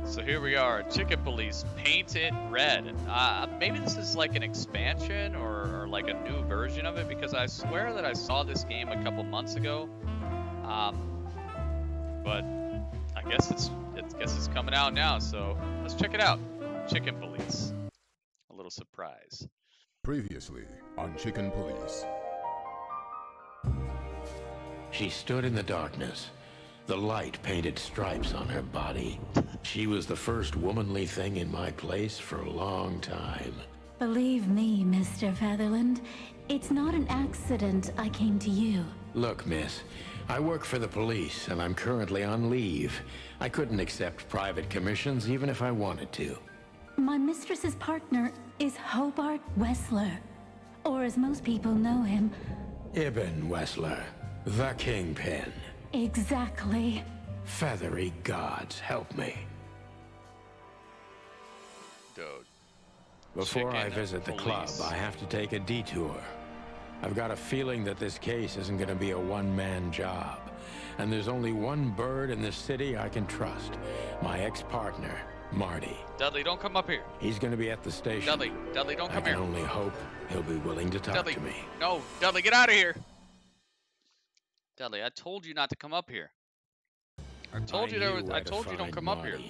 So here we are, Chicken Police, painted red. Maybe this is like an expansion or like a new version of it, because I swear that I saw this game a couple months ago. But I guess it's coming out now, so let's check it out. Chicken Police. A little surprise. Previously on Chicken Police. She stood in the darkness. The light painted stripes on her body. She was the first womanly thing in my place for a long time. Believe me, Mr. Featherland, it's not an accident I came to you. Look, miss, I work for the police and I'm currently on leave. I couldn't accept private commissions even if I wanted to. My mistress's partner is Hobart Wessler, or as most people know him, Ibn Wessler, the Kingpin. Exactly. Feathery gods, help me. Dude. Before I Chicken visit the club, Police. I have to take a detour. I've got a feeling that this case isn't going to be a one-man job. And there's only one bird in this city I can trust. My ex-partner, Marty. Dudley, don't come up here. He's going to be at the station. Dudley, don't I come can here. only hope he'll be willing to talk Dudley, to me. no, Dudley, get out of here. Dudley, I told you not to come up here. I told you don't come up here.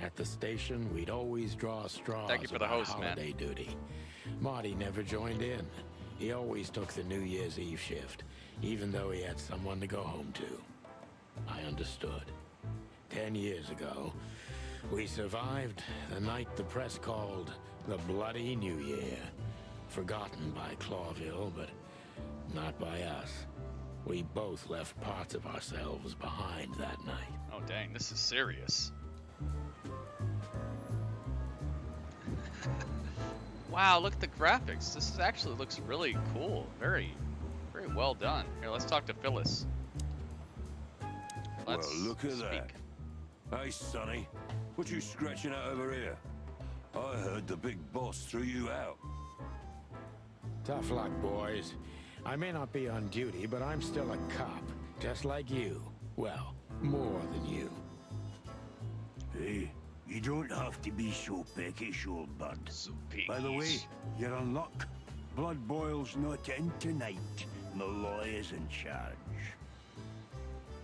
At the station, we'd always draw straws. Thank you for the about host, man. holiday duty. Marty never joined in. He always took the New Year's Eve shift, even though he had someone to go home to. I understood. 10 years ago, we survived the night the press called the Bloody New Year. Forgotten by Clawville, but not by us. We both left parts of ourselves behind that night. Oh, dang, this is serious. Wow, look at the graphics. This is actually looks really cool. Very, very well done. Here, let's talk to Phyllis. Let's well, look at speak. that. Hey, Sonny, what you scratching at over here? I heard the big boss threw you out. Tough luck, boys. I may not be on duty, but I'm still a cop, just like you. Well, more than you. Hey, you don't have to be so peckish, old bud. So By the way, piggish. you're on luck. Blood Boil's not in tonight. Malloy is in charge.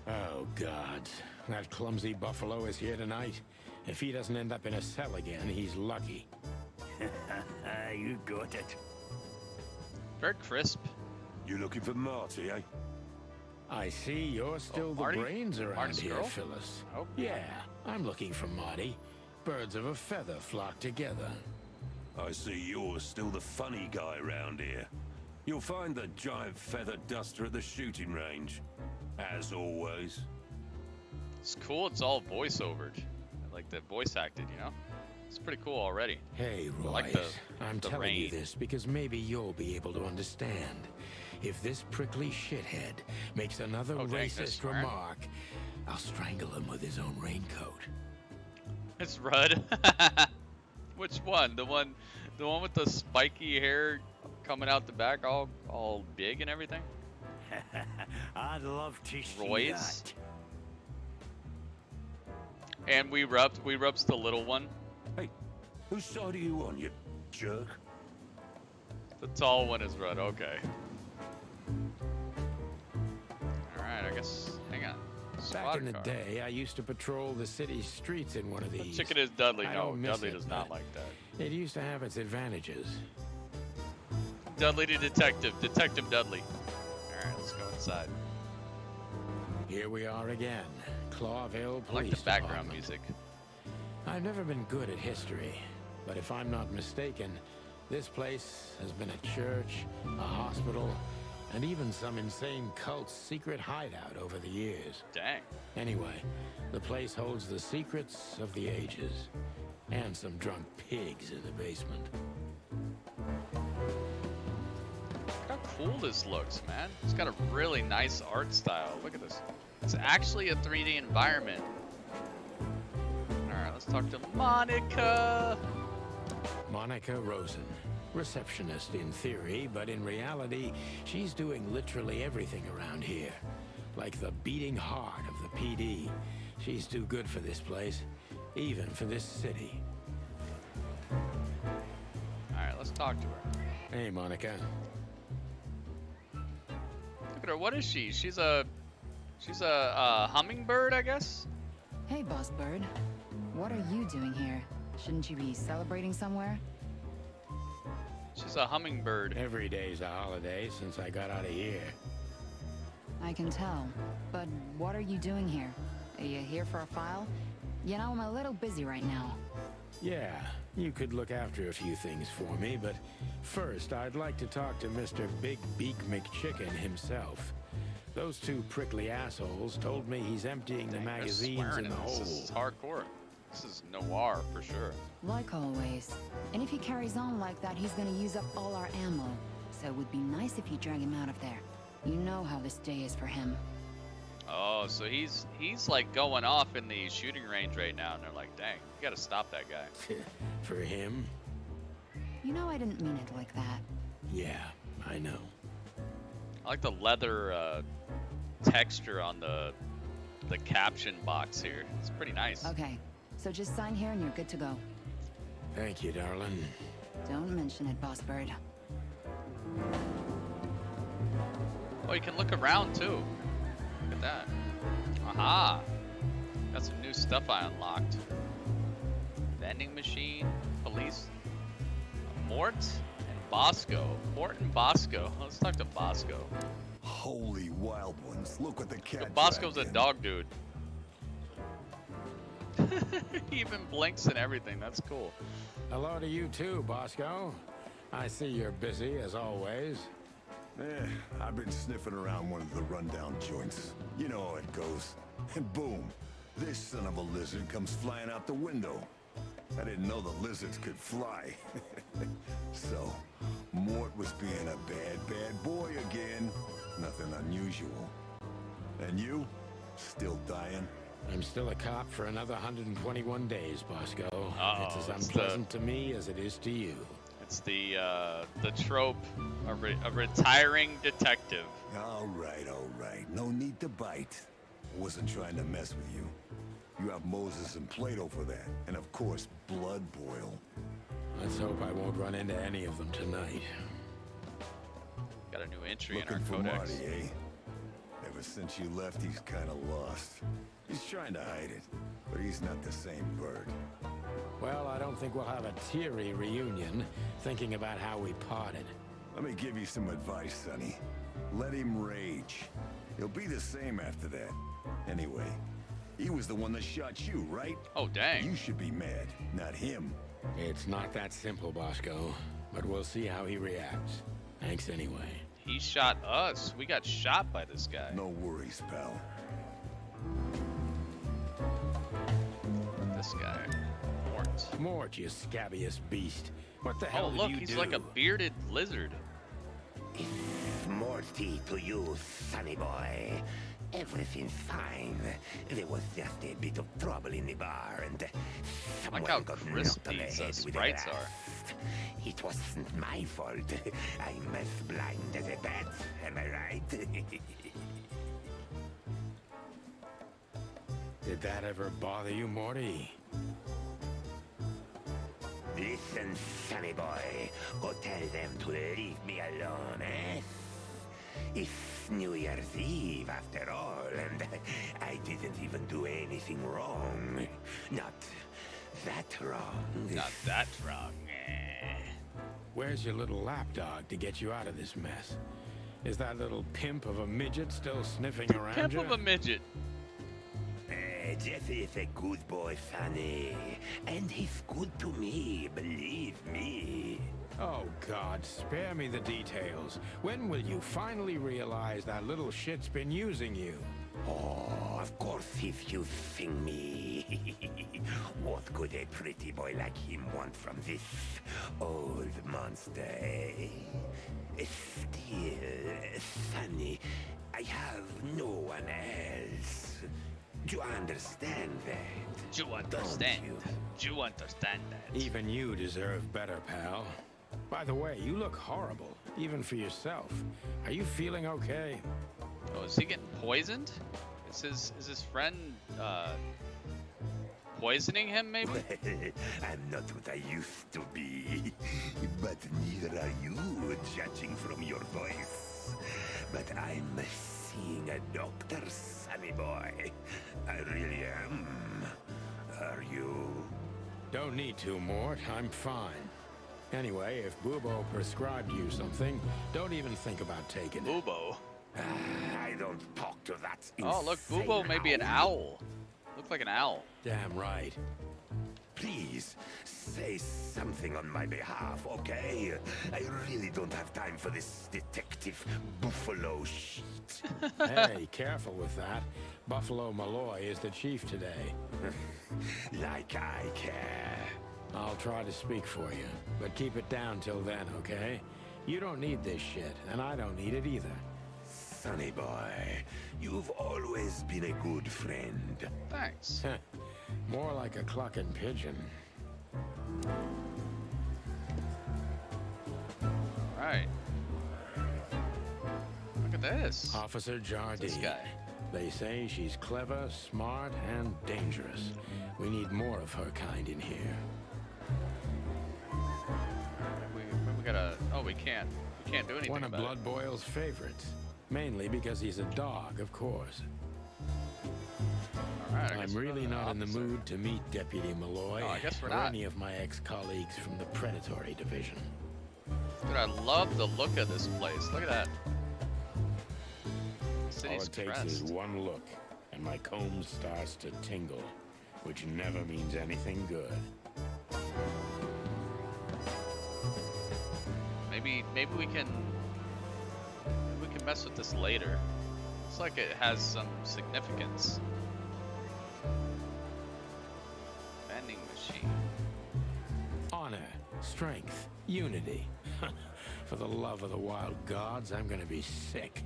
Oh, God. That clumsy buffalo is here tonight. If he doesn't end up in a cell again, he's lucky. You got it. Very crisp. You looking for Marty, eh? I see you're still the Marty? brains around Marty's here, girl? Phyllis. Oh. Yeah, I'm looking for Marty. Birds of a feather flock together. I see you're still the funny guy round here. You'll find the giant feather duster at the shooting range. As always. It's cool. It's all voiceovered. Like the voice acted, you know? It's pretty cool already. Hey, Roy, like I'm the telling you rain. this because maybe you'll be able to understand. If this prickly shithead makes another Oh, dang, that's racist smart. remark, I'll strangle him with his own raincoat. It's Rudd. Which one? The one with the spiky hair coming out the back, all big and everything. I'd love to see Roy's? that. And we rubs the little one. Hey, whose side are you on, you jerk? The tall one is Rudd. Okay. All right. I guess. Hang on. Back in the Squad car. day, I used to patrol the city streets in one of The these. chicken is Dudley. I No, don't miss Dudley it, does not but like that. It used to have its advantages. Dudley to detective. Detective Dudley. All right. Let's go inside. Here we are again, Clawville Police I like the background Department. music. I've never been good at history, but if I'm not mistaken, this place has been a church, a hospital, and even some insane cult's secret hideout over the years. Dang. Anyway, the place holds the secrets of the ages, and some drunk pigs in the basement. Look how cool this looks, man. It's got a really nice art style. Look at this. It's actually a 3D environment. Alright, let's talk to Monica. Monica Rosen, receptionist in theory, but in reality, she's doing literally everything around here. Like the beating heart of the PD. She's too good for this place. even for this city. Alright, let's talk to her. Hey, Monica. Look at her, what is she? She's a hummingbird, I guess? Hey, Boss Bird. What are you doing here? Shouldn't you be celebrating somewhere? She's a hummingbird. Every day's a holiday since I got out of here. I can tell. But what are you doing here? Are you here for a file? You know, I'm a little busy right now. Yeah, you could look after a few things for me, but first I'd like to talk to Mr. Big Beak McChicken himself. Those two prickly assholes told me he's emptying the Dang, they're magazines swearing in the this. hole. This is hardcore. This is noir for sure. Like always. And if he carries on like that, he's gonna use up all our ammo. So it would be nice if you drag him out of there. You know how this day is for him. Oh, so he's like going off in the shooting range right now, and they're like, dang, you gotta stop that guy. For him? You know I didn't mean it like that. Yeah, I know. I like the leather texture on the caption box here. It's pretty nice. Okay, so just sign here and you're good to go. Thank you, darling. Don't mention it, Boss Bird. Oh, you can look around too. Look at that. Aha! Got some new stuff I unlocked. Vending machine, police, Mort, and Bosco. Mort and Bosco. Let's talk to Bosco. Holy wild ones, look what the cat Bosco's a dragged in. dog dude. He even blinks and everything. That's cool. Hello to you too, Bosco. I see you're busy as always. I've been sniffing around one of the rundown joints. You know how it goes. And boom, this son of a lizard comes flying out the window. I didn't know the lizards could fly. So, Mort was being a bad boy again. Nothing unusual. And you? Still dying? I'm still a cop for another 121 days, Bosco. Uh-oh, It's as it's unpleasant to me as it is to you. It's the trope of a retiring detective. All right. No need to bite. Wasn't trying to mess with you. You have Moses and Plato for that. And of course, Blood Boil. Let's hope I won't run into any of them tonight. Got a new entry Looking in for our codex. Marty, eh? Ever since you left, he's kind of lost. He's trying to hide it, but he's not the same bird. Well, I don't think we'll have a teary reunion, thinking about how we parted. Let me give you some advice, Sonny. Let him rage. He'll be the same after that. Anyway, he was the one that shot you, right? Oh, dang. You should be mad, not him. It's not that simple, Bosco, but we'll see how he reacts. Thanks anyway. He shot us. We got shot by this guy. No worries, pal. This guy. Mort. Mort, you scabbiest beast. What the hell Oh, did look, you he's do? like a bearded lizard. Morty to you, sonny boy. Everything's fine. There was just a bit of trouble in the bar, and someone how got crisp knocked on the these, head with a sprites glass. are. It wasn't my fault. I'm as blind as a bat. Am I right? Did that ever bother you, Morty? Listen, sonny boy. Go tell them to leave me alone, eh? It's New Year's Eve after all, and I didn't even do anything wrong. Not that wrong. Not that wrong. Where's your little lapdog to get you out of this mess? Is that little pimp of a midget still sniffing around Pimp you? of a midget. Jeff is a good boy, Sonny. And he's good to me, believe me. Oh, God, spare me the details. When will you finally realize that little shit's been using you? Oh, of course, if you sing me. What could a pretty boy like him want from this old monster, eh? Still, Sonny, I have no one else. Do you understand that? Do you understand? Don't you? Do you understand that? Even you deserve better, pal. By the way, you look horrible, even for yourself. Are you feeling okay? Oh, is he getting poisoned? Is his friend poisoning him, maybe? I'm not what I used to be, but neither are you, judging from your voice. But I'm seeing a doctor, sonny boy. I really am. Are you? Don't need to, Mort. I'm fine. Anyway, if Bubo prescribed you something, don't even think about taking it. Bubo. I don't talk to that. Oh, look, Bubo may be an owl. Looks like an owl. Damn right. Please, say something on my behalf, okay? I really don't have time for this detective buffalo shit. Hey, careful with that. Buffalo Malloy is the chief today. Like I care. I'll try to speak for you, but keep it down till then, okay? You don't need this shit, and I don't need it either. Sonny boy, you've always been a good friend. Thanks. More like a clucking pigeon. Right. Look at this. Officer Jardine. This guy. They say she's clever, smart, and dangerous. We need more of her kind in here. We gotta. Oh, we can't. We can't do anything One of about Blood Boyle's favorites. Mainly because he's a dog, of course. All right. I'm really not in the mood to meet Deputy Malloy Oh, I guess we're or not. any of my ex-colleagues from the Predatory Division. Dude, I love the look of this place. Look at that. All City's it takes is crest. one look, and my comb starts to tingle, which never means anything good. Maybe we can mess with this later. Looks like it has some significance. Vending machine. Honor, strength, unity. For the love of the wild gods, I'm gonna be sick.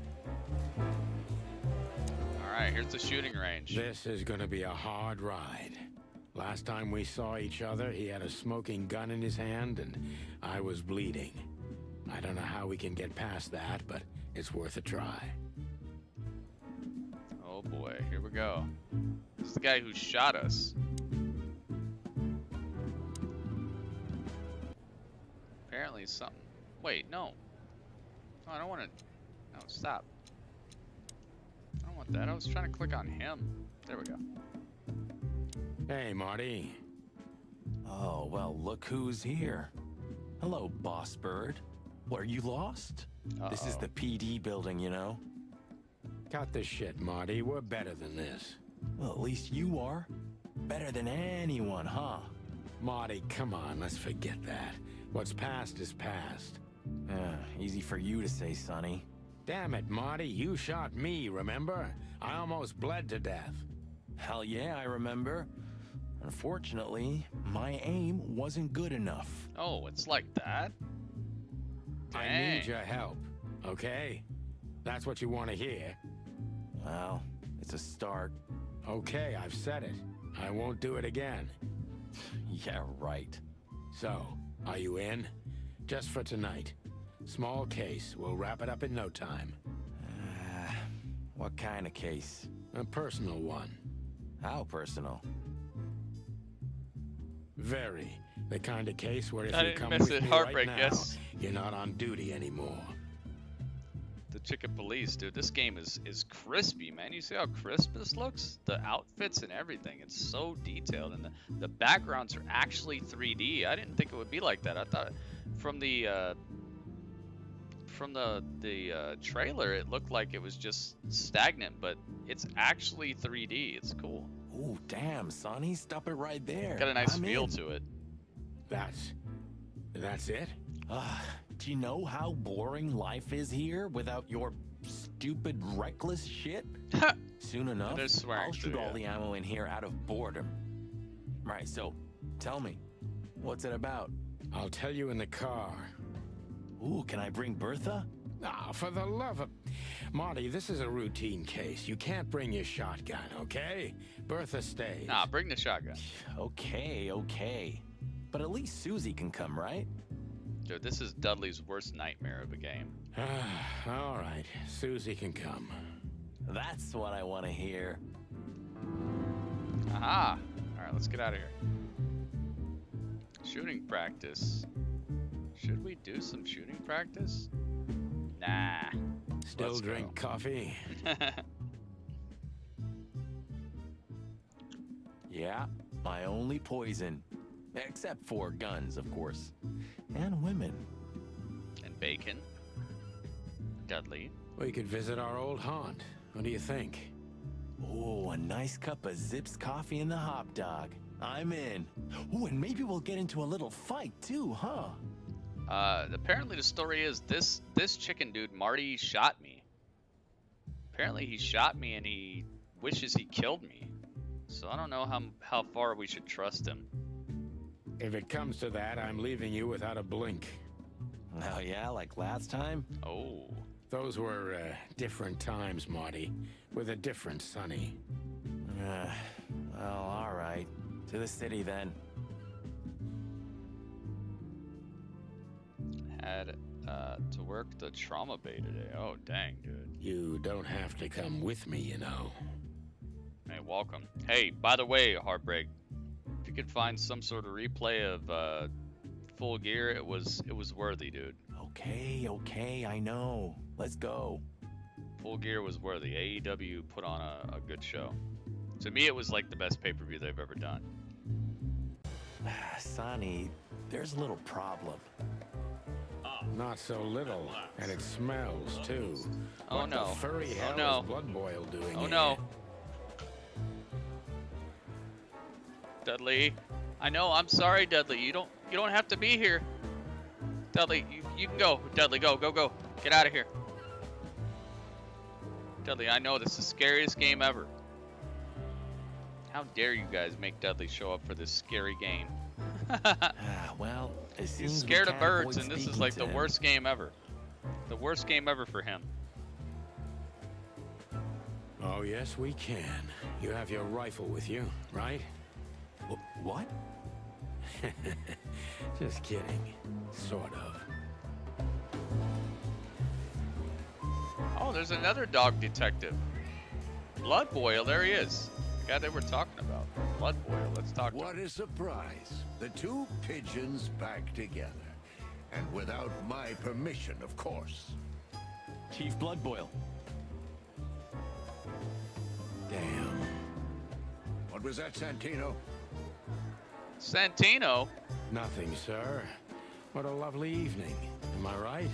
Alright, here's the shooting range. This is gonna be a hard ride. Last time we saw each other, he had a smoking gun in his hand, and I was bleeding. I don't know how we can get past that, but it's worth a try. Oh boy, here we go. This is the guy who shot us. Apparently something. Wait, no. No, I don't want to. No, stop. I don't want that. I was trying to click on him. There we go. Hey, Marty. Oh, well, look who's here. Hello, Boss Bird. What, are you lost? This is the PD building, you know? Cut the shit, Marty. We're better than this. Well, at least you are. Better than anyone, huh? Marty, come on, let's forget that. What's past is past. Easy for you to say, Sonny. Damn it, Marty, you shot me, remember? I almost bled to death. Hell yeah, I remember. Unfortunately, my aim wasn't good enough. Oh, it's like that? I Dang. need your help, okay? That's what you want to hear. Well, it's a start. Okay, I've said it. I won't do it again. Yeah, right. So, are you in? Just for tonight. Small case. We'll wrap it up in no time. What kind of case? A personal one. How personal? Very. The kind of case where if I you didn't come miss with it. me Heartbreak, right now, yes. you're not on duty anymore. The Chicken Police, dude. This game is crispy, man. You see how crisp this looks? The outfits and everything. It's so detailed, and the backgrounds are actually 3D. I didn't think it would be like that. I thought from the trailer, it looked like it was just stagnant, but it's actually 3D. It's cool. Ooh, damn, Sonny, stop it right there. Got a nice I'm feel in. to it. That's it? Do you know how boring life is here without your stupid, reckless shit? Soon enough, There's swearing I'll shoot too, all yeah. the ammo in here out of boredom. Right, so, tell me, what's it about? I'll tell you in the car. Ooh, can I bring Bertha? Ah, for the love of... Marty, this is a routine case. You can't bring your shotgun, okay? Bertha stays. Nah, bring the shotgun. Okay. But at least Susie can come, right? Dude, this is Dudley's worst nightmare of a game. All right, Susie can come. That's what I want to hear. Aha! Alright, let's get out of here. Shooting practice. Should we do some shooting practice? Nah. Still Let's drink coffee? Yeah, my only poison. Except for guns, of course. And women. And bacon. Dudley. We could visit our old haunt. What do you think? Oh, a nice cup of Zips coffee and the hot dog. I'm in. Oh, and maybe we'll get into a little fight too, huh? Apparently the story is this chicken dude, Marty, shot me. Apparently he shot me and he wishes he killed me. So I don't know how far we should trust him. If it comes to that, I'm leaving you without a blink. Oh yeah, like last time? Oh. Those were different times, Marty, with a different Sonny. Well, all right. To the city then. Had to work the trauma bay today. Oh, dang, dude. You don't have to come with me, you know. Hey, welcome. Hey, by the way, Heartbreak, if you could find some sort of replay of Full Gear, it was worthy, dude. Okay, I know. Let's go. Full Gear was worthy. AEW put on a good show. To me, it was like the best pay-per-view they've ever done. Sonny, there's a little problem. Not so little, and it smells too. Oh What no! the furry hell Oh no! is Blood Boil doing Oh here? no! Dudley, I know. I'm sorry, Dudley. You don't have to be here. Dudley, you can go. Dudley, go. Get out of here. Dudley, I know this is the scariest game ever. How dare you guys make Dudley show up for this scary game? Well, it He's seems we scared of can't birds, avoid and this is speaking like to the him. worst game ever. The worst game ever for him. Oh, yes, we can. You have your rifle with you, right? What? Just kidding. Sort of. Oh, there's another dog detective. Blood Boil, there he is. The guy that we're talking about. Blood Boil, let's talk to him. What a surprise. The two pigeons back together. And without my permission, of course. Chief Bloodboil. Damn. What was that, Santino? Santino? Nothing, sir. What a lovely evening. Am I right?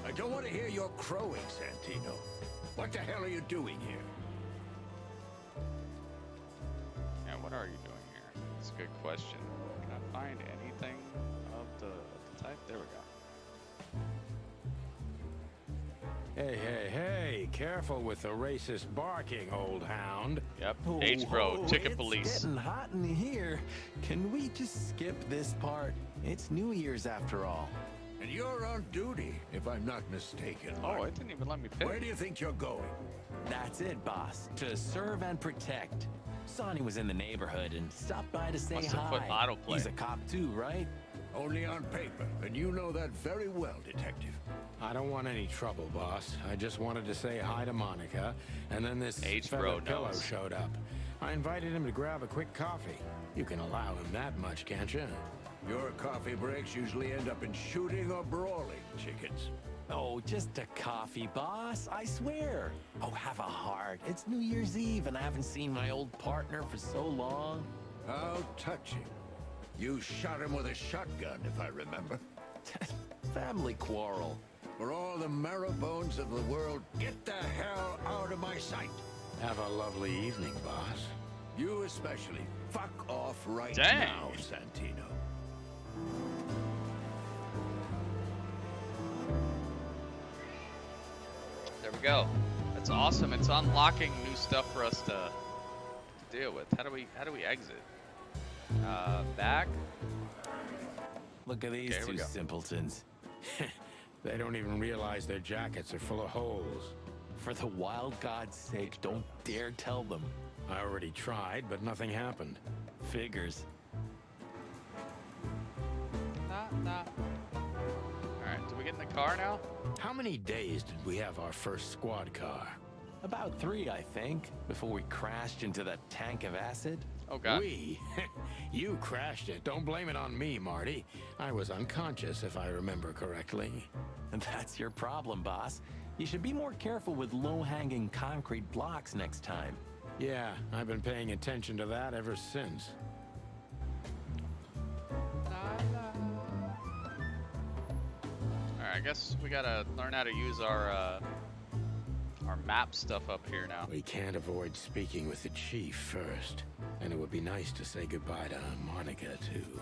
I don't want to hear your crowing, Santino. What the hell are you doing here? Yeah, what are you doing here? That's a good question. Can I find anything of the type? There we go. Hey, careful with the racist barking, old hound. Yep, H-Bro, Ticket it's Police. getting hot in here. Can we just skip this part? It's New Year's after all. And you're on duty, if I'm not mistaken. Oh, Mark. it didn't even let me pick. Where do you think you're going? That's it, boss. To serve and protect. Sonny was in the neighborhood and stopped by to say Must have hi. put autoplay. He's a cop too, right? Only on paper, and you know that very well, Detective. I don't want any trouble, boss. I just wanted to say hi to Monica, and then this H-Bro feather pillow knows. showed up. I invited him to grab a quick coffee. You can allow him that much, can't you? Your coffee breaks usually end up in shooting or brawling, chickens. Oh, just a coffee, boss. I swear. Oh, have a heart. It's New Year's Eve, and I haven't seen my old partner for so long. How touching. You shot him with a shotgun, if I remember. Family quarrel. For all the marrow bones of the world, get the hell out of my sight. Have a lovely evening, boss. You especially. Fuck off right Dang. now, Santino. There we go. That's awesome. It's unlocking new stuff for us to deal with. How do we exit? Back. Look at these Okay, here we two go. simpletons. They don't even realize their jackets are full of holes. For the wild God's sake, don't dare tell them. I already tried, but nothing happened. Figures. Nah. Alright, do we get in the car now? How many days did we have our first squad car? About 3, I think, before we crashed into that tank of acid. Oh, God. We? You crashed it. Don't blame it on me, Marty. I was unconscious, if I remember correctly. And that's your problem, boss. You should be more careful with low-hanging concrete blocks next time. Yeah, I've been paying attention to that ever since. Alright, I guess we gotta learn how to use our map stuff up here now. We can't avoid speaking with the chief first. And it would be nice to say goodbye to Monica, too.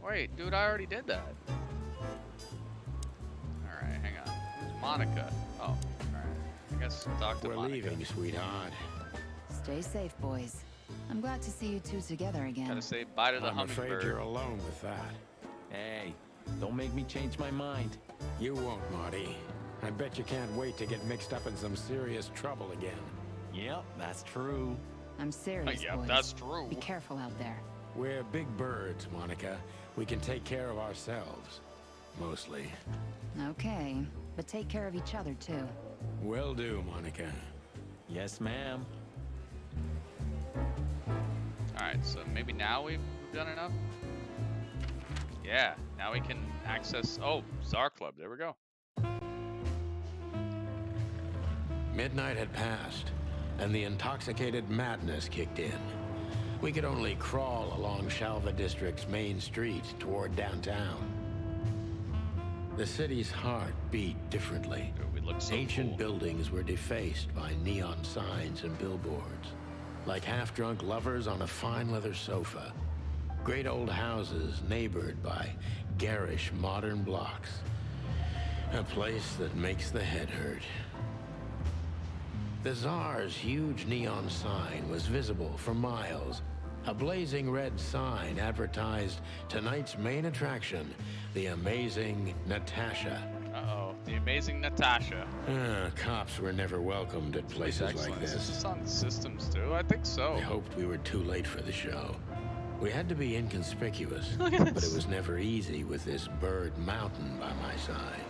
Wait, dude, I already did that. Alright, hang on. Who's Monica? Oh, alright. I guess talk to We're Monica. leaving, sweetheart. Stay safe, boys. I'm glad to see you two together again. Gotta say bye to the I'm afraid hummingbird. you're alone with that. Hey, don't make me change my mind. You won't, Marty. I bet you can't wait to get mixed up in some serious trouble again. Yep, that's true. I'm serious, Yeah, boys. that's true. Be careful out there. We're big birds, Monica. We can take care of ourselves. Mostly. Okay, but take care of each other, too. Will do, Monica. Yes, ma'am. Alright, so maybe now we've done enough? Yeah, now we can access... Oh, Czar Club, there we go. Midnight had passed, and the intoxicated madness kicked in. We could only crawl along Shalva District's main street toward downtown. The city's heart beat differently. Dude, we look so Ancient cool. buildings were defaced by neon signs and billboards, like half-drunk lovers on a fine leather sofa. Great old houses neighbored by garish modern blocks. A place that makes the head hurt. The Tsar's huge neon sign was visible for miles. A blazing red sign advertised tonight's main attraction, the amazing Natasha. Uh-oh, the amazing Natasha. Cops were never welcomed at places like Excellent. Is this. this on systems too? I think so. I hoped we were too late for the show. We had to be inconspicuous, Look at but this. it was never easy with this bird mountain by my side.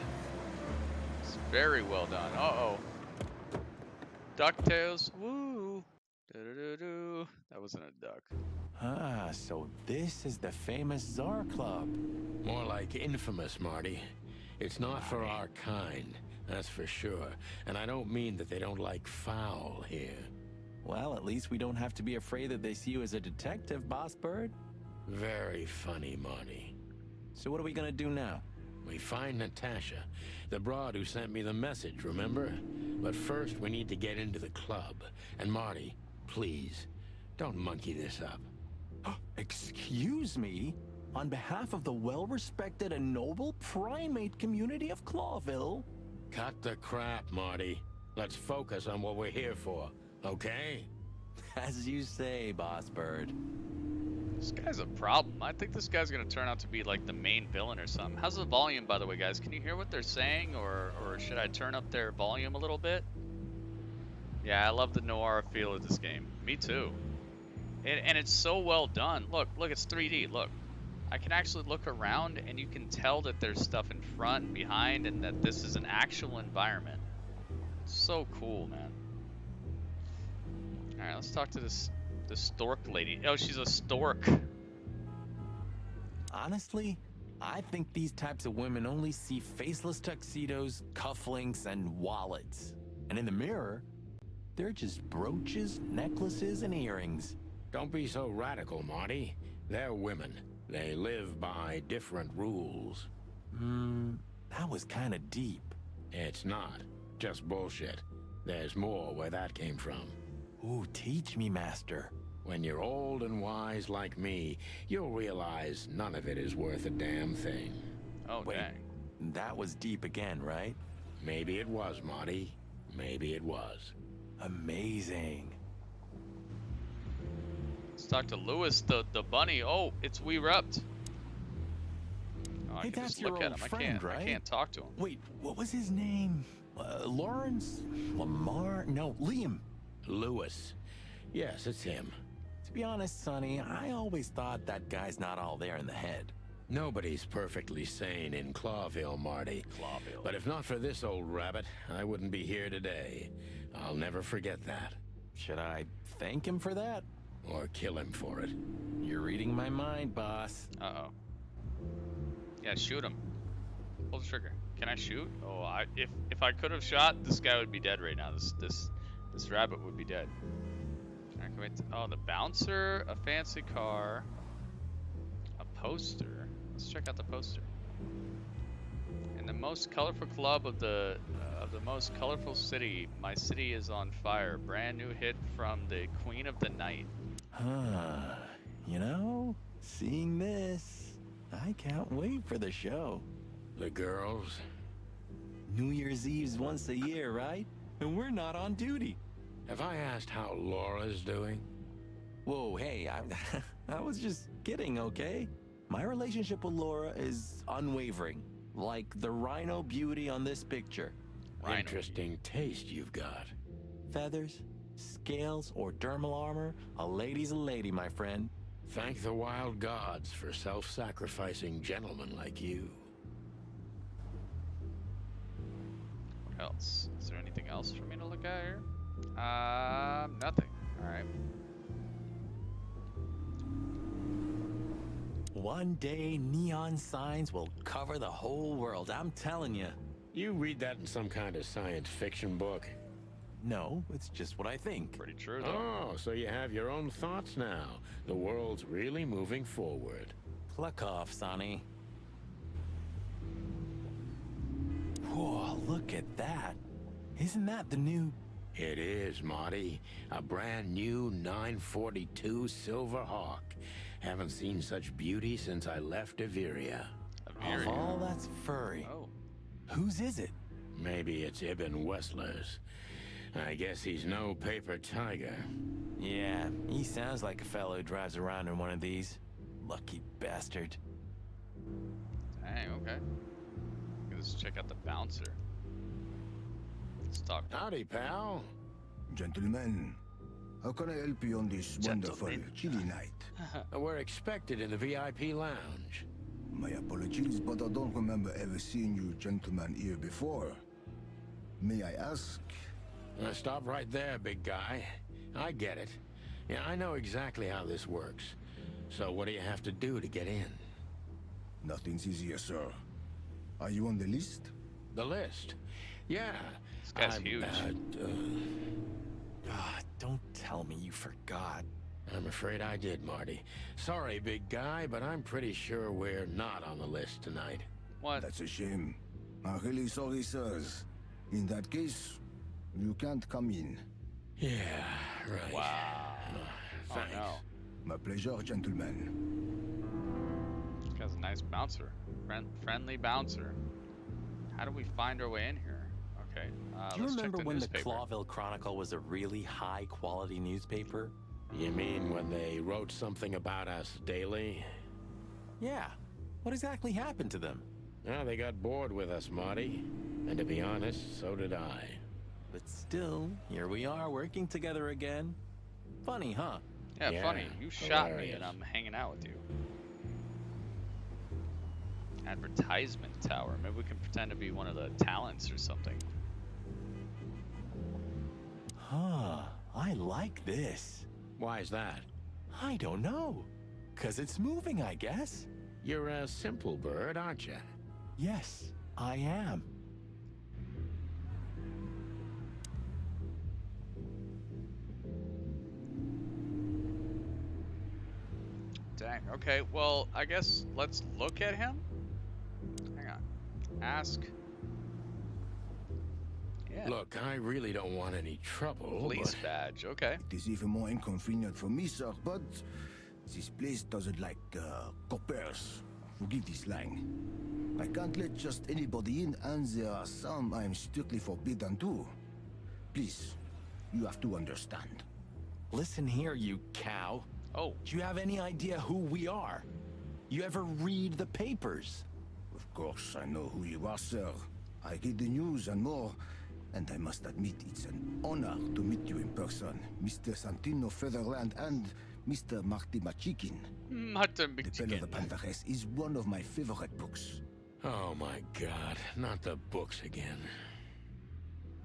It's very well done. Uh-oh. DuckTales. Woo. Do-do-do-do. That wasn't a duck. Ah, so this is the famous Tsar Club. More like infamous, Marty. It's not for our kind, that's for sure. And I don't mean that they don't like foul here. Well, at least we don't have to be afraid that they see you as a detective, Boss Bird. Very funny, Marty. So what are we gonna do now? We find Natasha, the broad who sent me the message, remember? But first, we need to get into the club. And Marty, please, don't monkey this up. Excuse me? On behalf of the well-respected and noble primate community of Clawville? Cut the crap, Marty. Let's focus on what we're here for, okay? As you say, Boss Bird. This guy's a problem. I think this guy's gonna turn out to be like the main villain or something. How's the volume, by the way, guys? Can you hear what they're saying, or should I turn up their volume a little bit? Yeah, I love the noir feel of this game. Me too. And it's so well done. Look, it's 3D. Look, I can actually look around, and you can tell that there's stuff in front and behind, and that this is an actual environment. It's so cool, man. All right, let's talk to this stork lady. Oh, she's a stork. Honestly, I think these types of women only see faceless tuxedos, cufflinks, and wallets. And in the mirror, they're just brooches, necklaces, and earrings. Don't be so radical, Marty. They're women. They live by different rules. That was kind of deep. It's not. Just bullshit. There's more where that came from. Ooh, teach me, Master. When you're old and wise like me, you'll realize none of it is worth a damn thing. Oh, Wait, dang. that was deep again, right? Maybe it was, Marty. Maybe it was. Amazing. Let's talk to Lewis, the bunny. Oh, it's We Rupt. Oh, I Hey, can that's just look your at old him. friend, I right? can't talk to him. Wait, what was his name? Lawrence? Lamar? No, Liam. Lewis. Yes, it's him. To be honest, Sonny, I always thought that guy's not all there in the head. Nobody's perfectly sane in Clawville, Marty. Clawville. But if not for this old rabbit, I wouldn't be here today. I'll never forget that. Should I thank him for that? Or kill him for it. You're reading my mind, boss. Uh-oh. Yeah, shoot him. Pull the trigger. Can I shoot? Oh, if I could have shot, this guy would be dead right now. This rabbit would be dead. Alright, can we oh, the bouncer, a fancy car, a poster. Let's check out the poster. In the most colorful club of the most colorful city, my city is on fire. Brand new hit from the Queen of the Night. Huh. You know, seeing this, I can't wait for the show. The girls? New Year's Eve's once a year, right? And we're not on duty. Have I asked how Laura's doing? Whoa, hey, I was just kidding, okay? My relationship with Laura is unwavering, like the rhino beauty on this picture. Rhino. Interesting taste you've got. Feathers, scales, or dermal armor, a lady's a lady, my friend. Thank the wild gods for self-sacrificing gentlemen like you. What else? Is there anything else for me to look at here? Nothing. Alright. One day, neon signs will cover the whole world, I'm telling you. You read that in some kind of science fiction book? No, it's just what I think. Pretty true, though. Oh, so you have your own thoughts now. The world's really moving forward. Pluck off, Sonny. Whoa, look at that. Isn't that the new... It is, Marty. A brand new 942 Silver Hawk. Haven't seen such beauty since I left Averia. Of all that's furry. Oh. Whose is it? Maybe it's Ibn Wessler's. I guess he's no paper tiger. Yeah, he sounds like a fellow who drives around in one of these. Lucky bastard. Dang, okay. Let's check out the bouncer. Let's talk. Howdy, pal. Gentlemen, how can I help you on this wonderful chilly night? We're expected in the VIP lounge. My apologies, but I don't remember ever seeing you gentlemen here before. May I ask? Stop right there, big guy. I get it. Yeah, I know exactly how this works. So what do you have to do to get in? Nothing's easier, sir. Are you on the list? The list? Yeah. This guy's huge. Don't tell me you forgot. I'm afraid I did, Marty. Sorry, big guy, but I'm pretty sure we're not on the list tonight. What? That's a shame. I'm really sorry, sirs. In that case, you can't come in. Yeah, right. Wow. Thanks. Oh, no. My pleasure, gentlemen. This guy's a nice bouncer. Friendly bouncer. How do we find our way in here? Okay. Do you let's check remember the when newspaper. the Clawville Chronicle was a really high-quality newspaper? You mean when they wrote something about us daily? Yeah. What exactly happened to them? Well, they got bored with us, Marty. And to be honest, so did I. But still, here we are working together again. Funny, huh? Yeah, funny. You shot me hilarious. and I'm hanging out with you. Advertisement tower. Maybe we can pretend to be one of the talents or something. Huh. I like this. Why is that? I don't know. 'Cause it's moving, I guess. You're a simple bird, aren't you? Yes, I am. Dang. Okay, well, I guess let's look at him. Hang on. Ask. Yeah. Look, I really don't want any trouble. Police but badge. Okay. It is even more inconvenient for me, sir, but this place doesn't like coppers. Forgive this slang. I can't let just anybody in, and there are some I am strictly forbidden to. Please, you have to understand. Listen here, you cow. Oh. Do you have any idea who we are? You ever read the papers? Of course, I know who you are, sir. I read the news and more, and I must admit it's an honor to meet you in person, Mr. Santino Featherland and Mr. Marty Machikin. Martin The Bell of the Pantheress is one of my favorite books. Oh my God, not the books again.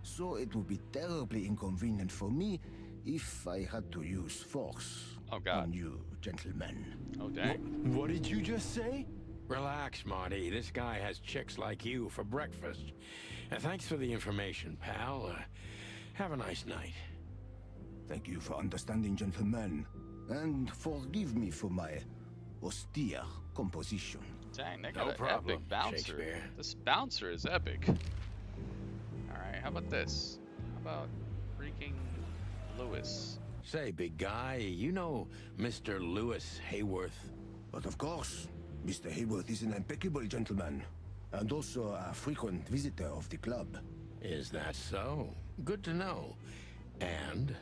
So it would be terribly inconvenient for me if I had to use force. Oh God. on you, gentlemen. Oh dang. What did you just say? Relax, Marty. This guy has chicks like you for breakfast. Thanks for the information, pal. Have a nice night. Thank you for understanding, gentlemen. And forgive me for my austere composition. Dang, they No got an problem, epic bouncer. Shakespeare. This bouncer is epic. Alright, how about this? How about freaking Lewis? Say, big guy, you know Mr. Lewis Hayworth? But of course, Mr. Hayworth is an impeccable gentleman, and also a frequent visitor of the club. Is that so? Good to know. And?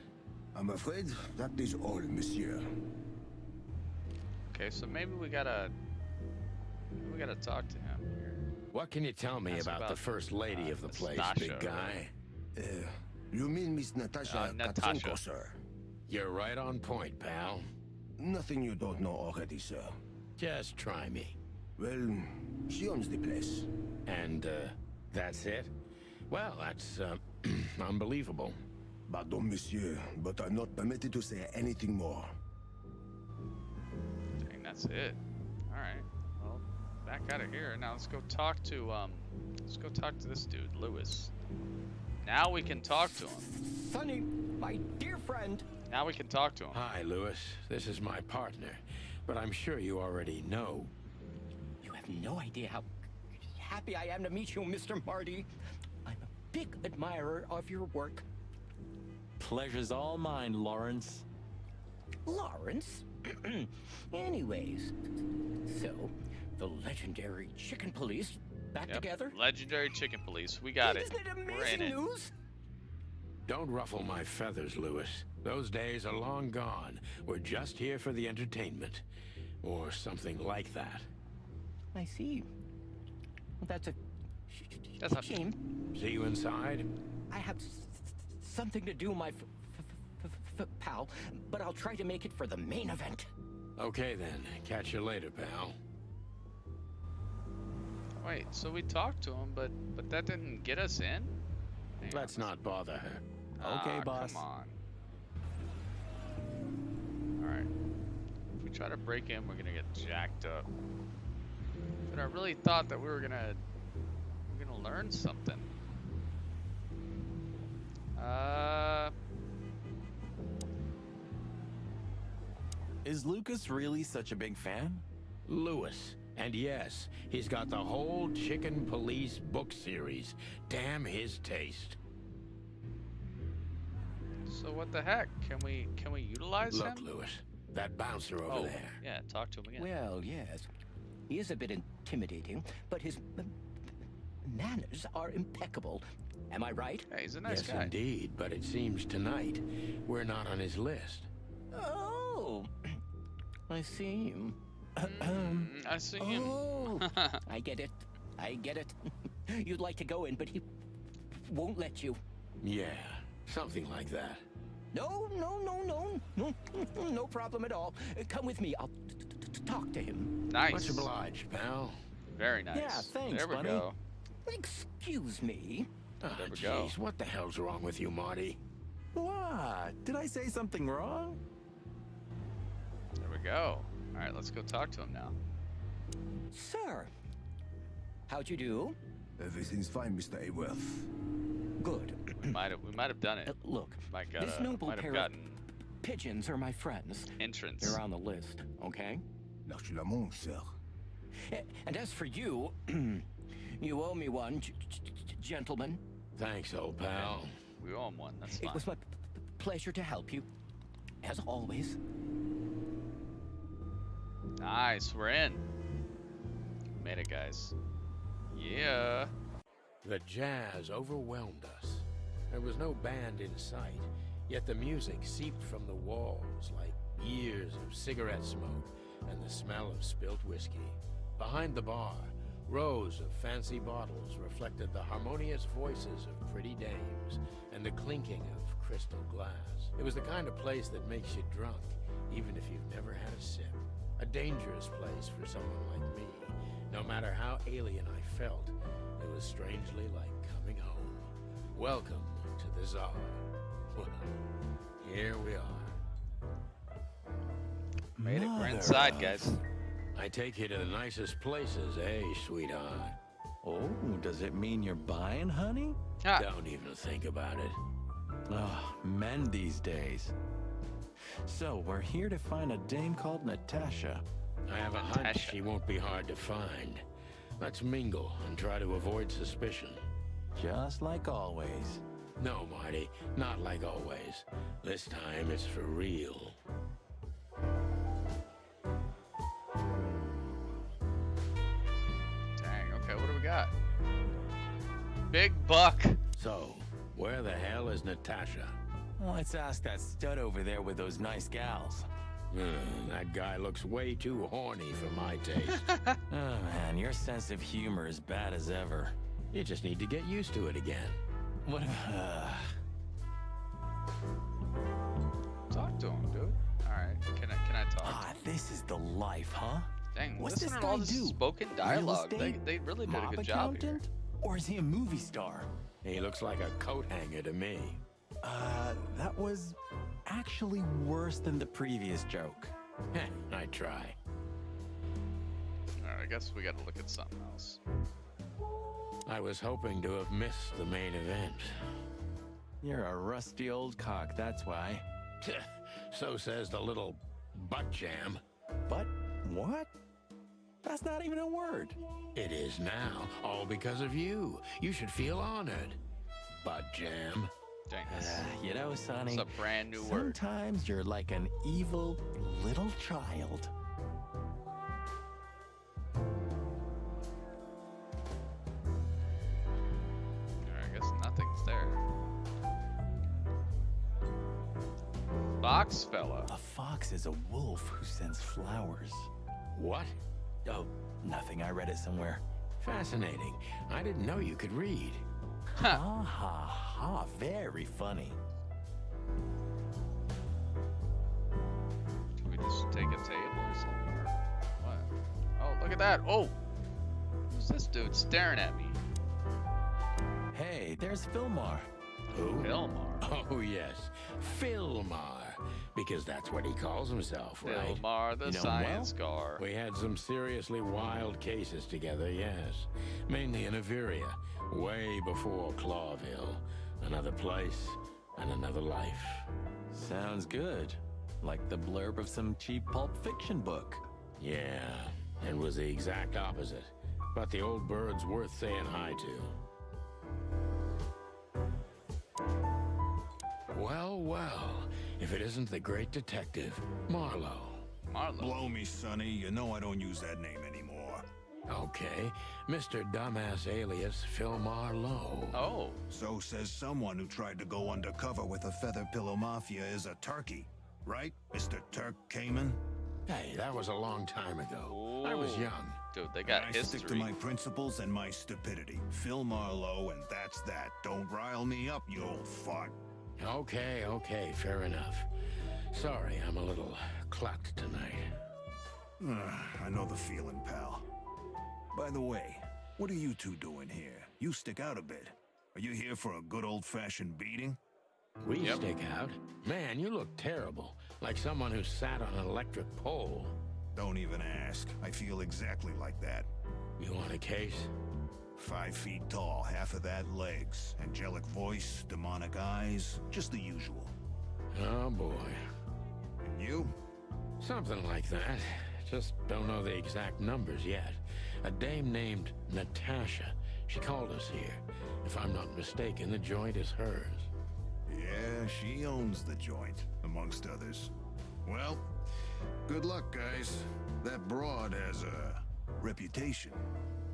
I'm afraid that is all, monsieur. Okay, so maybe we gotta talk to him here. What can you tell me Ask about the first lady of the Miss place, Nasha, big guy? You mean Miss Natasha Natasha. Katzenko, sir? You're right on point, pal. Nothing you don't know already, sir. Just try me. Well, she owns the place. And, that's it? Well, that's, unbelievable. Pardon, monsieur, but I'm not permitted to say anything more. Dang, that's it. Alright. Well, back out of here. Now let's go talk to this dude, Lewis. Now we can talk to him. Sonny, my dear friend. Now we can talk to him. Hi, Lewis. This is my partner. But I'm sure you already know. You have no idea how happy I am to meet you, Mr. Marty. I'm a big admirer of your work. Pleasure's all mine, Lawrence. Lawrence? Anyways, so, the legendary chicken police back Yep. together? Legendary Chicken Police. We got it. Isn't it We're in amazing it. news? Don't ruffle my feathers, Lewis. Those days are long gone. We're just here for the entertainment. Or something like that. I see. Well, that's a That's a shame. See you inside? I have something to do, my pal, but I'll try to make it for the main event. Okay then. Catch you later, pal. Wait, so we talked to him, but that didn't get us in? Damn. Let's not bother her. Okay, Ah, boss. Come on. Alright. If we try to break in, we're gonna get jacked up. But I really thought that we were gonna learn something. Is Lucas really such a big fan? Lewis. And yes, he's got the whole Chicken Police book series. Damn his taste. So what the heck? Can we utilize Look, him? Lewis, that bouncer over there. Yeah, talk to him again. Well, yes. He is a bit intimidating, but his manners are impeccable. Am I right? Hey, he's a nice Yes, guy. indeed, but it seems tonight we're not on his list. Oh, I see. I see him. Oh, I get it. I get it. You'd like to go in, but he won't let you. Yeah, something like that. No, no problem at all. Come with me. I'll talk to him. Nice. Much obliged, pal. Very nice. Yeah, thanks, There we buddy. go. Excuse me. Ah, There we go. jeez, what the hell's wrong with you, Marty? What? Did I say something wrong? There we go. All right, let's go talk to him now. Sir, how'd you do? Everything's fine, Mr. Hayworth. Good. We might have done it. Look, Might this noble might have pair gotten of pigeons are my friends. entrance. They're on the list, okay? Lâchez la main, sir. And as for you, you owe me one, gentlemen. Thanks, old pal. We owe him one. That's It fine. was my pleasure to help you, as always. Nice. We're in. Made it, guys. Yeah. The jazz overwhelmed us. There was no band in sight, yet the music seeped from the walls like years of cigarette smoke and the smell of spilt whiskey. Behind the bar, rows of fancy bottles reflected the harmonious voices of pretty dames and the clinking of crystal glass. It was the kind of place that makes you drunk, even if you've never had a sip. A dangerous place for someone like me. No matter how alien I felt, it was strangely like coming home. Welcome to the Czar. Well, here we are. Made it. We're Mother inside, of- guys. I take you to the nicest places, eh, sweetheart? Oh, does it mean you're buying, honey? Ah, Don't even think about it. Oh, men these days. So, we're here to find a dame called Natasha. I have a hunch Natasha. she won't be hard to find. Let's mingle and try to avoid suspicion. Just like always. No, Marty, not like always. This time it's for real. dang. Okay, what do we got? Big buck. So, where the hell is Natasha? Let's ask that stud over there with those nice gals. That guy looks way too horny for my taste. Oh man, your sense of humor is bad as ever. You just need to get used to it again. What? Talk to him, dude. All right. Can I talk? Ah, this is the life, huh? Dang, What's listen this to all guy this do? spoken Real dialogue. They estate? really did a Mob good job here. accountant? Or is he a movie star? He looks like a coat hanger to me. That was actually worse than the previous joke. I try. All right, I guess we got to look at something else. I was hoping to have missed the main event. You're a rusty old cock, that's why. So says the little butt jam. But what? That's not even a word. It is now, all because of you. You should feel honored. Butt jam. Dang, You know, Sonny, it's a brand new word. sometimes you're like an evil little child. All right, I guess nothing's there. Fox fella. A fox is a wolf who sends flowers. What? Oh, nothing. I read it somewhere. Fascinating. I didn't know you could read. Ha ha ha. Very funny. Can we just take a table or something? Or what? Oh, look at that. Oh, who's this dude staring at me? Hey, there's Filmar. Who? Filmar. Oh, yes. Filmar. Because that's what he calls himself, right? Filmar, the You know him science well? guy. We had some seriously wild cases together, yes. Mainly in Averia, way before Clawville. Another place and another life. Sounds good. Like the blurb of some cheap pulp fiction book. Yeah, it was the exact opposite. But the old bird's worth saying hi to. Well, well. If it isn't the great detective, Marlowe. Marlowe. Blow me, Sonny. You know I don't use that name anymore. Okay, Mr. Dumbass alias Filmar Lowe. Oh, So says someone who tried to go undercover with a Feather Pillow Mafia is a turkey. Right, Mr. Turk Cayman? Hey, that was a long time ago. I was Ooh. young. dude, they got I history. stick to my principles and my stupidity. Phil Marlowe, and that's that. Don't rile me up, you old fart. Okay, fair enough. Sorry, I'm a little clucked tonight. I know the feeling, pal. By the way, what are you two doing here? You stick out a bit. Are you here for a good old-fashioned beating? We Yep. stick out. Man, you look terrible. Like someone who sat on an electric pole. Don't even ask. I feel exactly like that. You want a case? 5 feet tall, half of that legs. Angelic voice, demonic eyes, just the usual. Oh boy. And you? Something like that. Just don't know the exact numbers yet. A dame named Natasha. She called us here. If I'm not mistaken, the joint is hers. Yeah, she owns the joint, amongst others. Well, good luck, guys. That broad has a reputation.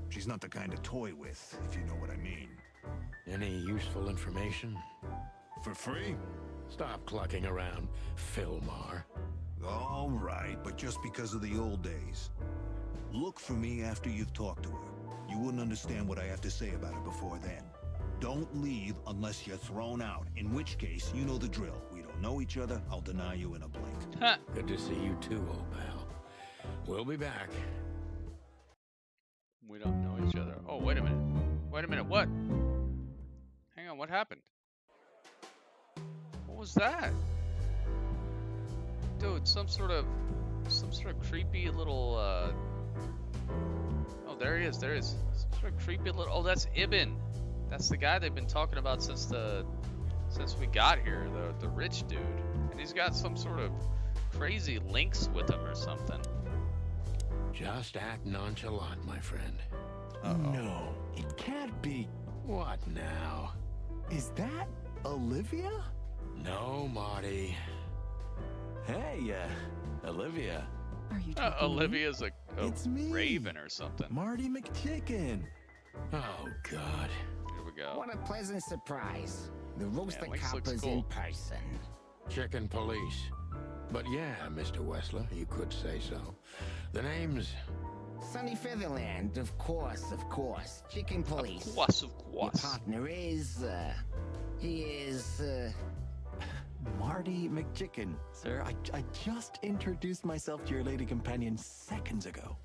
She's not the kind to toy with, if you know what I mean. Any useful information? For free? Stop clucking around, Filmar. All right, but just because of the old days. Look for me after you've talked to her. You wouldn't understand what I have to say about her before then. Don't leave unless you're thrown out, in which case, you know the drill. We don't know each other, I'll deny you in a blink. Good to see you too, old pal. We'll be back. We don't know each other. Oh, wait a minute. Wait a minute, what? Hang on, what happened? What was that? Dude, some sort of some sort of creepy little. Oh, there he is. There he is. Some sort of creepy little. Oh, that's Ibn. That's the guy they've been talking about since we got here. The rich dude, and he's got some sort of crazy links with him or something. Just act nonchalant, my friend. No, it can't be. What now? Is that Olivia? No, Marty. Hey, Olivia. Are you talking Olivia's a It's me. raven or something. Marty McChicken. Oh, God. Here we go. What a pleasant surprise. The rooster Lynx looks coppers cool. in person. Chicken police. But yeah, Mr. Wessler, you could say so. The name's... Sunny Featherland, of course. Chicken police. Of course. Your partner is, he is, Marty McChicken. Sir, I just introduced myself to your lady companion seconds ago.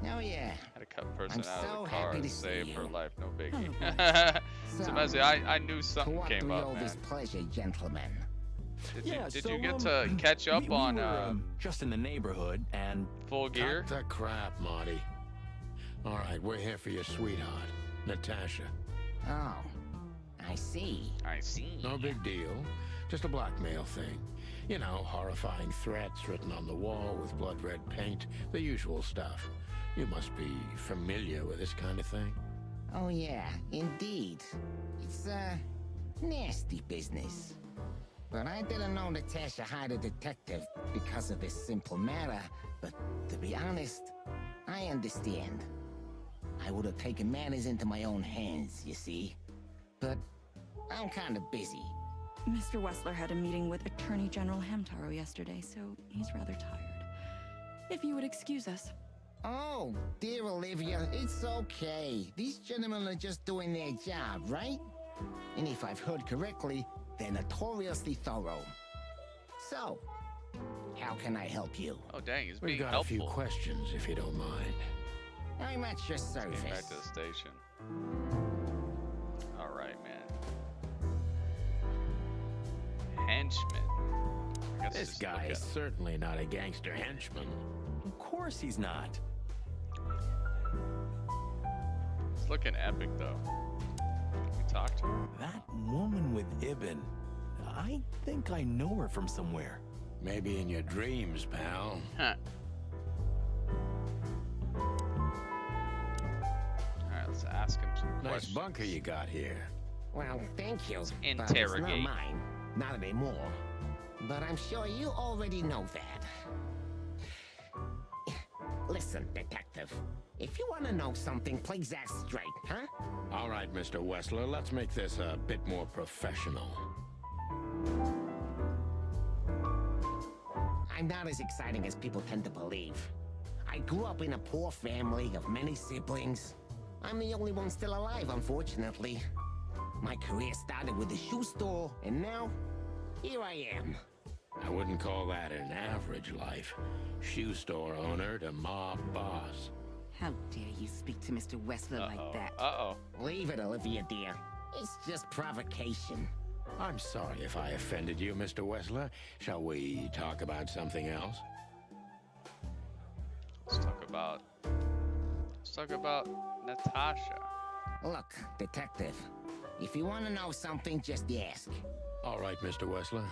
Oh yeah. Had to cut person I'm out so of the car happy and to see save her you. life. No biggie. So, So Mezzy, I knew something to what came do we up, owe man. this pleasure, gentlemen? Did you get to catch up we on were, just in the neighborhood and Full Gear? Cut the crap, Marty. All right, we're here for your sweetheart, Natasha. Oh, I see. I see. No big deal. Just a blackmail thing. You know, horrifying threats written on the wall with blood red paint. The usual stuff. You must be familiar with this kind of thing. Oh yeah, indeed. It's, nasty business. But I didn't know Natasha hired a detective because of this simple matter. But to be honest, I understand. I would have taken matters into my own hands, you see. But I'm kind of busy. Mr. Wessler had a meeting with Attorney General Hamtaro yesterday, so he's rather tired. If you would excuse us. Oh, dear Olivia, it's okay. These gentlemen are just doing their job, right? And if I've heard correctly, they're notoriously thorough. So, how can I help you? Oh dang, he's We've being got helpful. a few questions, if you don't mind. I'm at your Came back service. to the station. All right, man. Henchman. I guess This just guy look is at him. certainly not a gangster henchman. of course he's not. It's looking epic though. Can we talk to her? That woman with Ibn. I think I know her from somewhere. Maybe in your dreams, pal. Huh. Alright, let's ask him some Nice questions. bunker you got here. Well, thank you. But it's interrogate. not mine. Not anymore. But I'm sure you already know that. Listen, detective. If you want to know something, please ask straight, huh? All right, Mr. Wessler, let's make this a bit more professional. I'm not as exciting as people tend to believe. I grew up in a poor family of many siblings. I'm the only one still alive, unfortunately. My career started with a shoe store, and now, here I am. I wouldn't call that an average life. Shoe store owner to mob boss. How dare you speak to Mr. Wessler like that? Uh-oh. Leave it, Olivia, dear. It's just provocation. I'm sorry if I offended you, Mr. Wessler. Shall we talk about something else? Let's talk about Natasha. Look, detective. If you want to know something, just ask. All right, Mr. Wessler.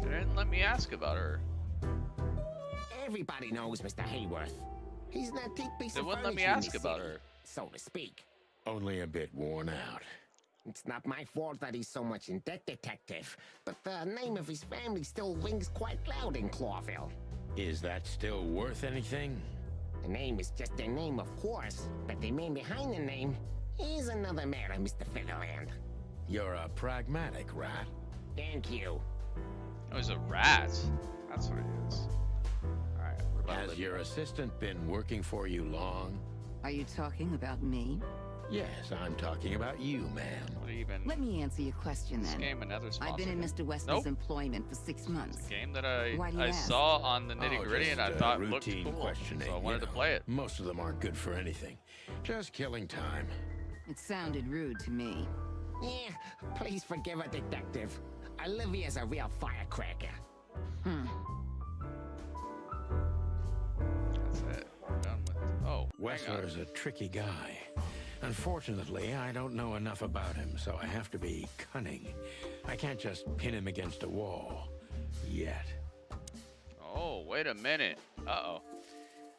They didn't let me ask about her. Everybody knows Mr. Hayworth. He's an antique piece They of wouldn't let me furniture in ask this about city, her. so to speak. Only a bit worn out. It's not my fault that he's so much in debt, detective. But the name of his family still rings quite loud in Clawville. Is that still worth anything? The name is just their name, of course. But the man behind the name is another matter, Mr. Featherland. You're a pragmatic rat. Thank you. Oh, he's a rat. That's what he is. Alright, what about Has Olivia? your assistant been working for you long? Are you talking about me? Yes, I'm talking about you, ma'am. What even? Let me answer your question This then. game another sponsor. I've been in Mr. Wessler's Nope. employment for 6 months. It's a game that Why do you I ask? saw on the Nitty Gritty just, and I thought looked routine cool, questioning. so I wanted you to know. play it. Most of them aren't good for anything. Just killing time. It sounded rude to me. Yeah, please forgive a detective. Olivia's a real firecracker. That's it. We're done with. Oh, hang on. Wessler's a tricky guy. Unfortunately, I don't know enough about him, so I have to be cunning. I can't just pin him against a wall. Yet. Oh, wait a minute. Uh-oh.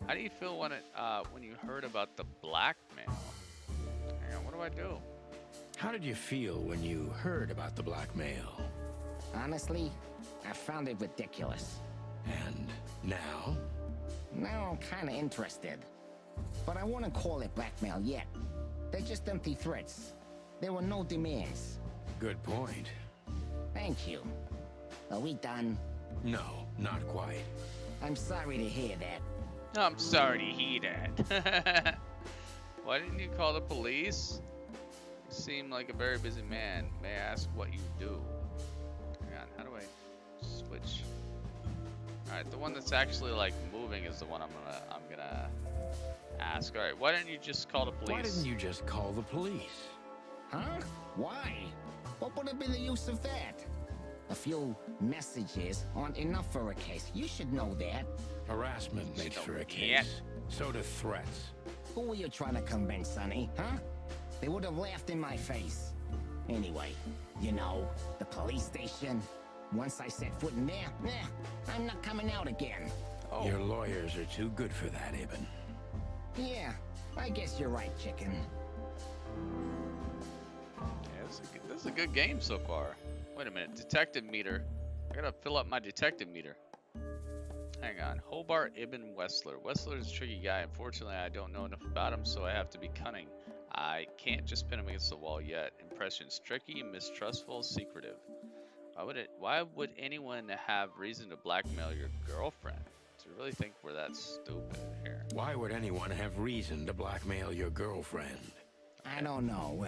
How do you feel when you heard about the blackmail? Hang on, what do I do? How did you feel when you heard about the blackmail? Honestly, I found it ridiculous. And now? Now I'm kinda interested. But I wouldn't call it blackmail yet. They're just empty threats. There were no demands. Good point. Thank you. Are we done? No, not quite. I'm sorry to hear that. I'm sorry to hear that. Why didn't you call the police? You seem like a very busy man. May I ask what you do? Hang on, how do I switch? Alright, the one that's actually like moving is the one I'm gonna ask. Alright, why didn't you just call the police? Why didn't you just call the police? Huh? Why? What would have been the use of that? A few messages aren't enough for a case. You should know that. Harassment makes for a case. So do threats. Who were you trying to convince, Sonny? Huh? They would have laughed in my face. Anyway, you know, the police station. Once I set foot in there, I'm not coming out again. Oh. Your lawyers are too good for that, Ibn. Yeah, I guess you're right, chicken. Yeah, this is a good game so far. Wait a minute, detective meter. I gotta fill up my detective meter. Hang on, Hobart Ibn Wessler. Wessler's a tricky guy. Unfortunately, I don't know enough about him, so I have to be cunning. I can't just pin him against the wall yet. Impressions: tricky, mistrustful, secretive. Why would anyone have reason to blackmail your girlfriend? Do you really think we're that stupid here? Why would anyone have reason to blackmail your girlfriend? I don't know,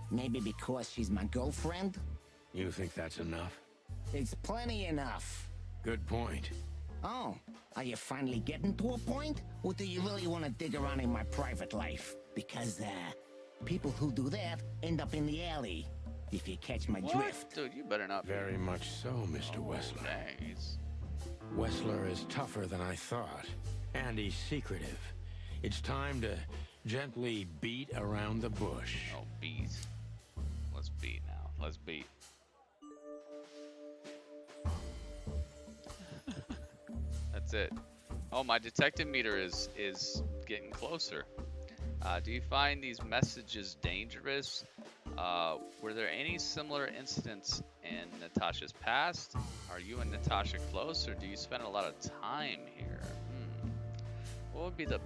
maybe because she's my girlfriend? You think that's enough? It's plenty enough. Good point. Oh, are you finally getting to a point? Or do you really want to dig around in my private life? Because, people who do that end up in the alley. If you catch my drift. Dude, you better not. Very much so, Mr. Wessler. Thanks. Wessler is tougher than I thought. And he's secretive. It's time to gently beat around the bush. Oh, beat. Let's beat now. Let's beat. That's it. Oh, my detective meter is getting closer. Do you find these messages dangerous? Were there any similar incidents in Natasha's past? Are you and Natasha close, or do you spend a lot of time here? What would be the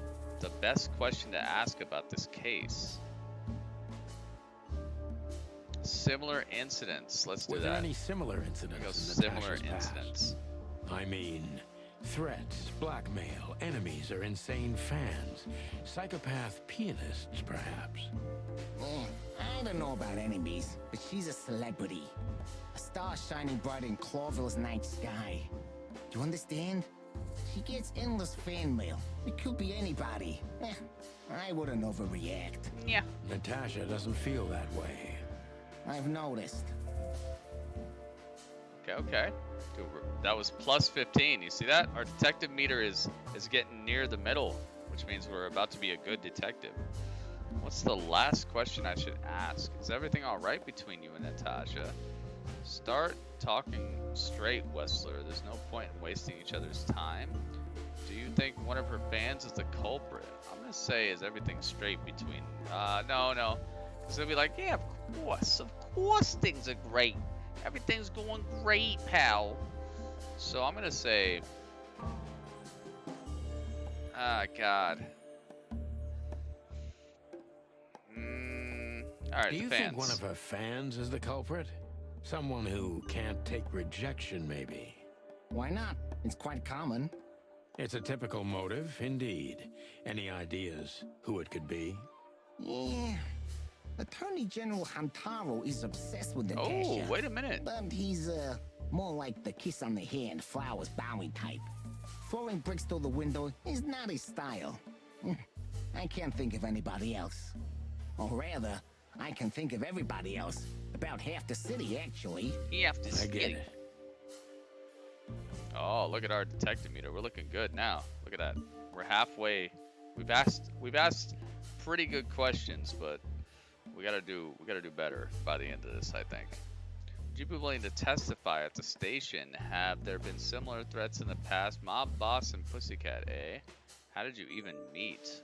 best question to ask about this case? Similar incidents. Let's do that. Were there any similar incidents in Natasha's past? I mean, threats, blackmail, enemies or insane fans, psychopath pianists, perhaps. I don't know about enemies, but she's a celebrity. A star shining bright in Clawville's night sky. Do you understand? She gets endless fan mail. It could be anybody. I wouldn't overreact. Yeah. Natasha doesn't feel that way. I've noticed. Okay. Dude, that was plus 15. You see that? Our detective meter is getting near the middle, which means we're about to be a good detective. What's the last question I should ask? Is everything all right between you and Natasha? Start talking straight, Wessler. There's no point in wasting each other's time. Do you think one of her fans is the culprit? I'm gonna say, is everything straight between? No. Because they'll be like, yeah, of course things are great. Everything's going great, pal. So I'm gonna say, God. All right, Do you the fans. think one of her fans is the culprit? Someone who can't take rejection, maybe? Why not? It's quite common. It's a typical motive, indeed. Any ideas who it could be? Yeah. Attorney General Hamtaro is obsessed with Natasha. Oh, wait a minute. But he's, more like the kiss on the hand, flowers bowing type. Throwing bricks through the window is not his style. I can't think of anybody else. Or rather, I can think of everybody else, About half the city, actually. Half the I get city. it. Oh, look at our detective meter. We're looking good now. Look at that. We're halfway. We've asked pretty good questions, but we gotta do better by the end of this, I think. Would you be willing to testify at the station? Have there been similar threats in the past? Mob boss and Pussycat, eh? How did you even meet?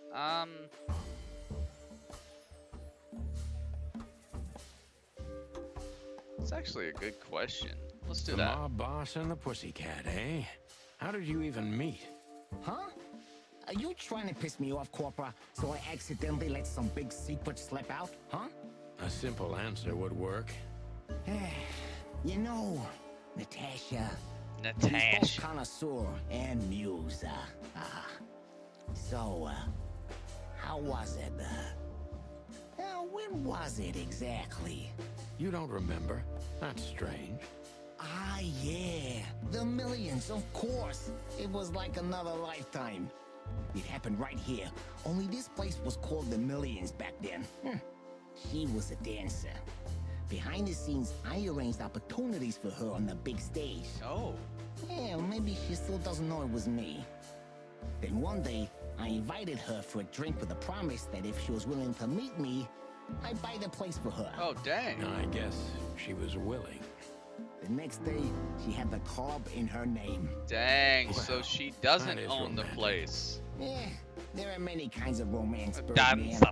It's actually a good question. Let's do The that. mob boss and the pussycat, eh? How did you even meet? Huh? Are you trying to piss me off, Corpora, so I accidentally let some big secret slip out, huh? A simple answer would work. You know, Natasha. Natasha. Both connoisseur and muse. So, how was it? When was it exactly? You don't remember? That's strange. Ah, yeah. The Millions, of course. It was like another lifetime. It happened right here. Only this place was called the Millions back then. She was a dancer. Behind the scenes, I arranged opportunities for her on the big stage. Oh. Yeah, maybe she still doesn't know it was me. Then one day, I invited her for a drink with a promise that if she was willing to meet me, I'd buy the place for her. Oh, dang. I guess she was willing. The next day, she had the club in her name. Dang, Well, so she doesn't that is own the romantic. place. Yeah, there are many kinds of romance, Birdman. Dancer.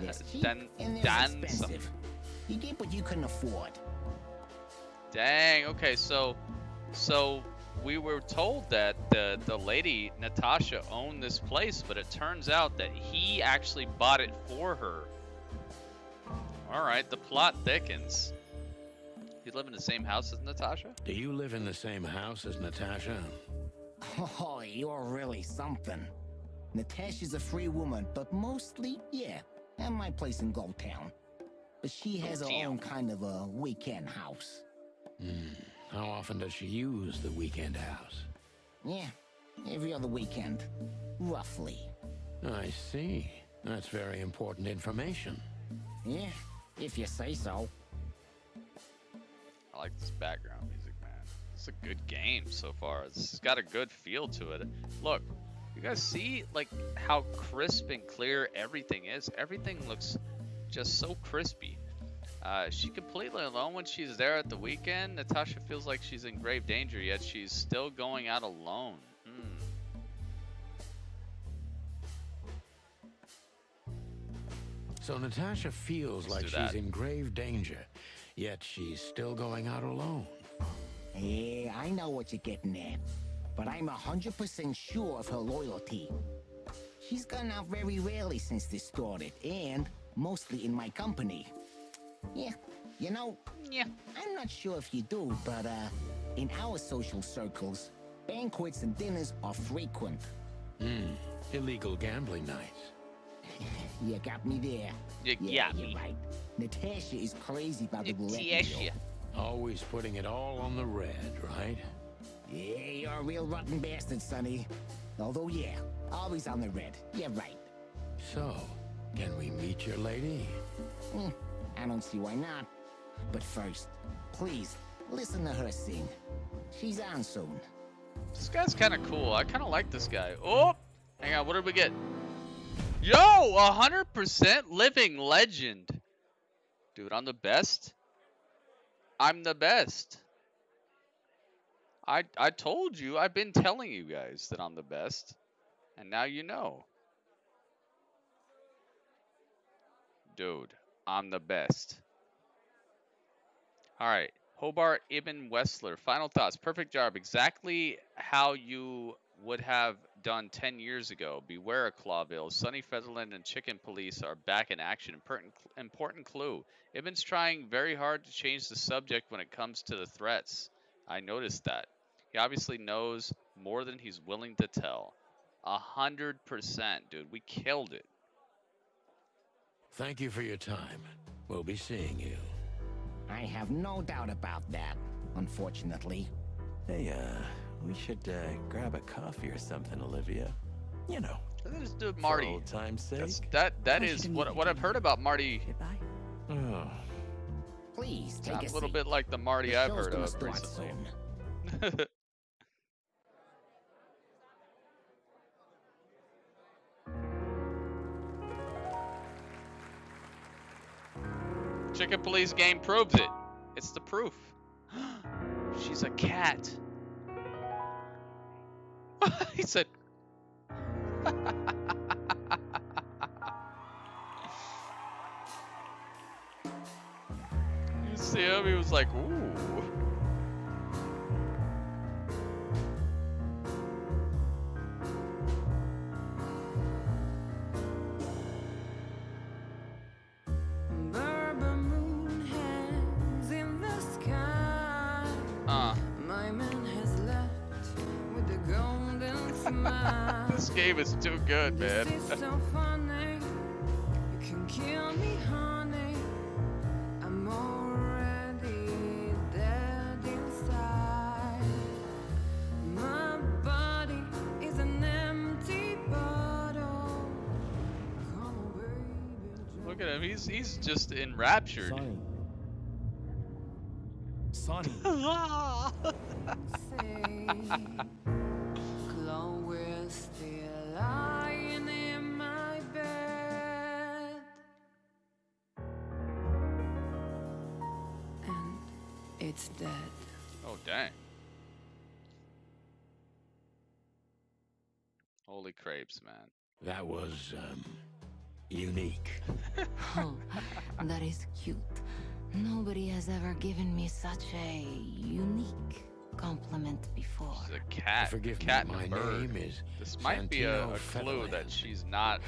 There's cheap Dan- and there's dancer. expensive. You get what you couldn't afford. Dang, okay, so we were told that the lady, Natasha, owned this place, but it turns out that he actually bought it for her. Alright, the plot thickens. You live in the same house as Natasha? Do you live in the same house as Natasha? Oh, you're really something. Natasha's a free woman, but mostly, yeah, at my place in Gold Town. But she has her own kind of a weekend house. How often does she use the weekend house? Yeah, every other weekend, roughly. I see. That's very important information. Yeah, if you say so. I like this background music, man. It's a good game so far. It's got a good feel to it. Look, you guys see like how crisp and clear everything is? Everything looks just so crispy. She completely alone when she's there at the weekend. Natasha feels like she's in grave danger, yet she's still going out alone. So Natasha feels Let's like do that. she's in grave danger, yet she's still going out alone. Yeah, I know what you're getting at. But I'm 100% sure of her loyalty. She's gone out very rarely since this started, and mostly in my company. Yeah, you know, I'm not sure if you do, but in our social circles, banquets and dinners are frequent. Illegal gambling nights. You got me there. You Yeah, got you're me. right. Natasha is crazy about the roulette wheel. Always putting it all on the red, right? Yeah, you're a real rotten bastard, Sonny. Although, yeah, always on the red. You're right. So, can we meet your lady? I don't see why not. But first, please, listen to her sing. She's on soon. This guy's kind of cool. I kind of like this guy. Oh, hang on. What did we get? Yo, 100% living legend. Dude, I'm the best. I'm the best. I told you. I've been telling you guys that I'm the best. And now you know. Dude, I'm the best. All right. Hobart Ibn Wessler. Final thoughts. Perfect job. Exactly how you would have done 10 years ago. Beware of Clawville. Sunny Featherland and Chicken Police are back in action. Important clue. Ibn's trying very hard to change the subject when it comes to the threats. I noticed that. He obviously knows more than he's willing to tell. 100%, dude. We killed it. Thank you for your time. We'll be seeing you. I have no doubt about that, unfortunately. Hey, we should grab a coffee or something, Olivia. You know, Let's do Marty. for old time's sake. That is what I've heard about Marty. Goodbye. Oh, Please take Sounds a a little seat. bit like the Marty The I've show's heard gonna of start recently. soon. Chicken Police game proves it. It's the proof. She's a cat. He said. You see him? He was like, ooh. This game is too good, man. This is so funny. You can kill me, honey. I'm already dead inside. My body is an empty bottle. Come on, baby. Look at him. He's just enraptured. Sonny. Chloe's still lying in my bed, and it's dead. Oh, dang. Holy crepes, man. That was, unique. Oh, that is cute. Nobody has ever given me such a unique compliment before. She's a cat. Forgive me, cat my and a bird. name is This might be a clue Featherland. that she's not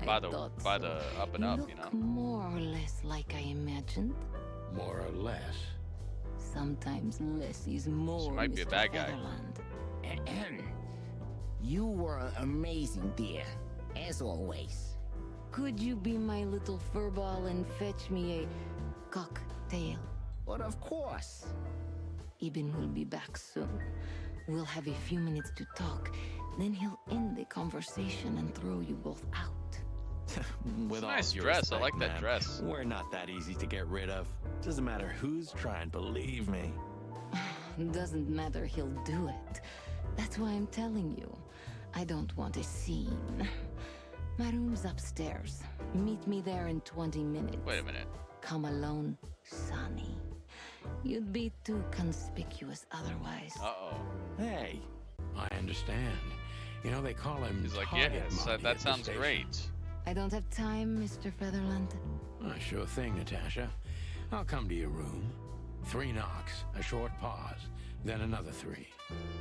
I by the thought by so. the up and up, you know. More or less like I imagined. More or less. Sometimes less is more. She might be a Mr. bad guy. Featherland. You were amazing, dear, as always. Could you be my little furball and fetch me a cocktail? But of course. Ibn will be back soon. We'll have a few minutes to talk. Then he'll end the conversation and throw you both out. With all Nice due dress. I respect, like that ma'am, dress. We're not that easy to get rid of. Doesn't matter who's trying, believe me. Doesn't matter, he'll do it. That's why I'm telling you. I don't want a scene. My room's upstairs. Meet me there in 20 minutes. Wait a minute. Come alone, Sonny. You'd be too conspicuous otherwise. Uh-oh. Hey. I understand. You know, they call him He's like, target yes, Marty that at the sounds station. great. I don't have time, Mr. Featherland. Sure thing, Natasha. I'll come to your room. 3 knocks, a short pause, then another 3.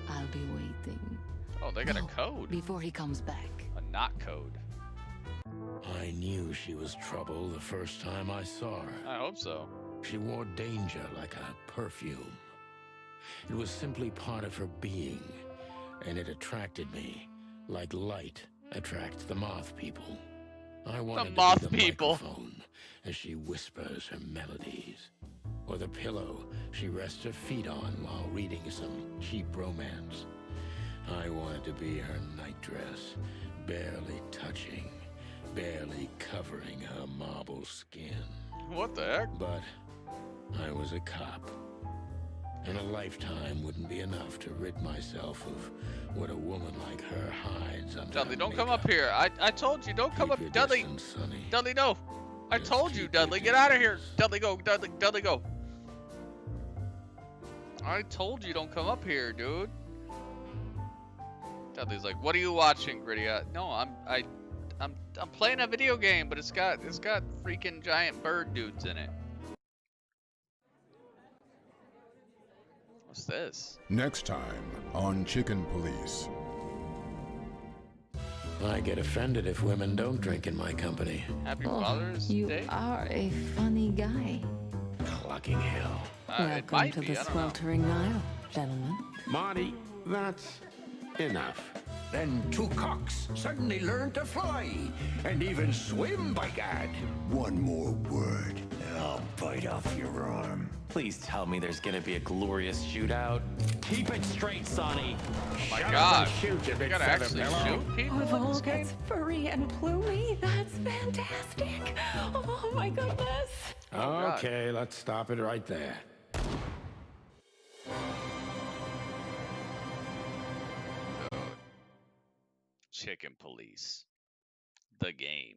I'll be waiting. Oh, they got a code. Before he comes back. A knock code. I knew she was trouble the first time I saw her. I hope so. She wore danger like a perfume. It was simply part of her being, and it attracted me, like light attracts the moth people. I wanted moth to be the people. microphone as she whispers her melodies, or the pillow she rests her feet on while reading some cheap romance. I wanted to be her nightdress, barely touching, barely covering her marble skin. What the heck? But I was a cop, and a lifetime wouldn't be enough to rid myself of what a woman like her hides under Dudley, her don't come makeup. up here. I told you, don't come Keep up. your Dudley, distance, Sonny. Dudley, no. I Just told you, keep your Dudley, get out of here. Dudley, go. Dudley, go. I told you, don't come up here, dude. Dudley's like, what are you watching, Gritty? No, I'm playing a video game, but it's got freaking giant bird dudes in it. What's this? Next time on Chicken Police. I get offended if women don't drink in my company. Happy Oh, Father's you Day? are a funny guy. Clucking hell. It Welcome might to be, the I don't know. sweltering Nile, gentlemen. Marty, that's enough. Then 2 cocks suddenly learned to fly, and even swim, by gad. One more word, and I'll bite off your arm. Please tell me there's gonna be a glorious shootout. Keep it straight, Sonny. Oh my Shut up God! and shoot, you You big gotta feather actually pillow. shoot people in Oval this game? gets furry and plumy. That's fantastic. Oh my goodness. God. Okay, let's stop it right there. Chicken Police. The game.